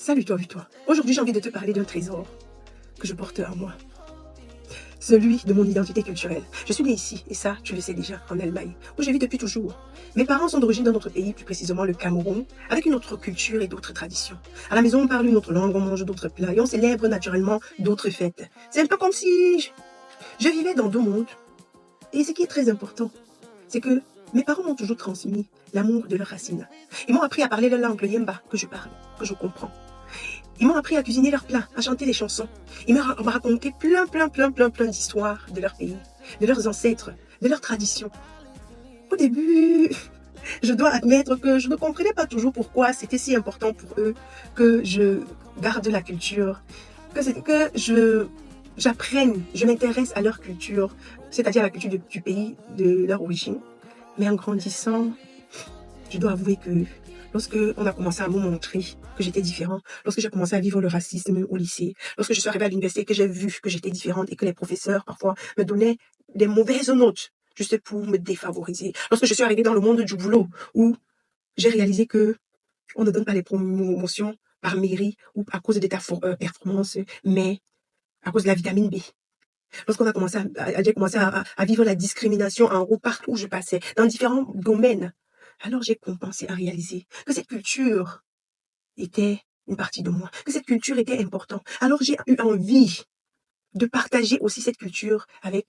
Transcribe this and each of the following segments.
Salut toi. Aujourd'hui, j'ai envie de te parler d'un trésor que je porte en moi. Celui de mon identité culturelle. Je suis née ici, et ça, tu le sais déjà, en Allemagne, où je vis depuis toujours. Mes parents sont d'origine d'un autre pays, plus précisément le Cameroun, avec une autre culture et d'autres traditions. À la maison, on parle une autre langue, on mange d'autres plats, et on célèbre naturellement d'autres fêtes. C'est un peu comme si je vivais dans deux mondes. Et ce qui est très important, c'est que mes parents m'ont toujours transmis l'amour de leurs racines. Ils m'ont appris à parler la langue, le Yemba, que je parle, que je comprends. Ils m'ont appris à cuisiner leurs plats, à chanter des chansons. Ils m'ont raconté plein d'histoires de leur pays, de leurs ancêtres, de leurs traditions. Au début, je dois admettre que je ne comprenais pas toujours pourquoi c'était si important pour eux que je garde la culture, j'apprenne, je m'intéresse à leur culture, c'est-à-dire à la culture du pays de leur origine. Mais en grandissant, je dois avouer que lorsque on a commencé à me montrer que j'étais différent, lorsque j'ai commencé à vivre le racisme au lycée, lorsque je suis arrivée à l'université, que j'ai vu que j'étais différente et que les professeurs parfois me donnaient des mauvaises notes juste pour me défavoriser, lorsque je suis arrivée dans le monde du boulot où j'ai réalisé que on ne donne pas les promotions par mairie ou à cause de ta performance, mais à cause de la vitamine B. Lorsqu'on a commencé j'ai commencé à vivre la discrimination en route partout où je passais, dans différents domaines, alors j'ai commencé à réaliser que cette culture était une partie de moi, que cette culture était importante. Alors j'ai eu envie de partager aussi cette culture avec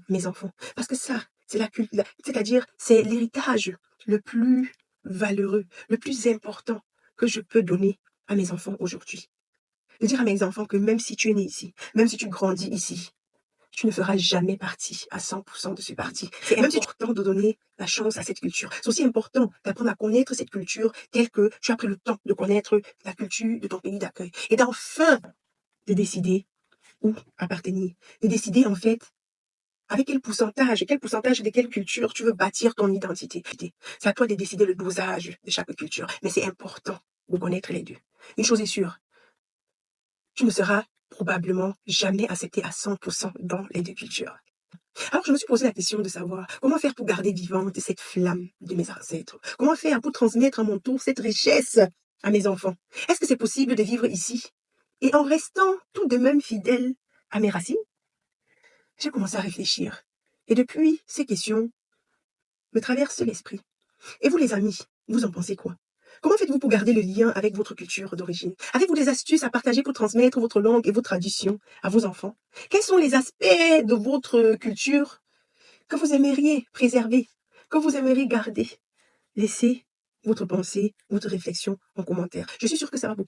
mes enfants. Parce que ça, c'est la culture, c'est-à-dire c'est l'héritage le plus valeureux, le plus important que je peux donner à mes enfants aujourd'hui. De dire à mes enfants que même si tu es né ici, même si tu grandis ici, tu ne feras jamais partie à 100% de ce parti. C'est important de donner la chance à cette culture. C'est aussi important d'apprendre à connaître cette culture telle que tu as pris le temps de connaître la culture de ton pays d'accueil. Et d'enfin de décider où appartenir. De décider en fait avec quel pourcentage de quelle culture tu veux bâtir ton identité. C'est à toi de décider le dosage de chaque culture. Mais c'est important de connaître les deux. Une chose est sûre, tu ne seras probablement jamais accepté à 100% dans les deux cultures. Alors, je me suis posé la question de savoir comment faire pour garder vivante cette flamme de mes ancêtres. Comment faire pour transmettre à mon tour cette richesse à mes enfants. Est-ce que c'est possible de vivre ici et en restant tout de même fidèle à mes racines? J'ai commencé à réfléchir. Et depuis, ces questions me traversent l'esprit. Et vous, les amis, vous en pensez quoi? Comment faites-vous pour garder le lien avec votre culture d'origine? Avez-vous des astuces à partager pour transmettre votre langue et vos traditions à vos enfants? Quels sont les aspects de votre culture que vous aimeriez préserver, que vous aimeriez garder? Laissez votre pensée, votre réflexion en commentaire. Je suis sûre que ça va vous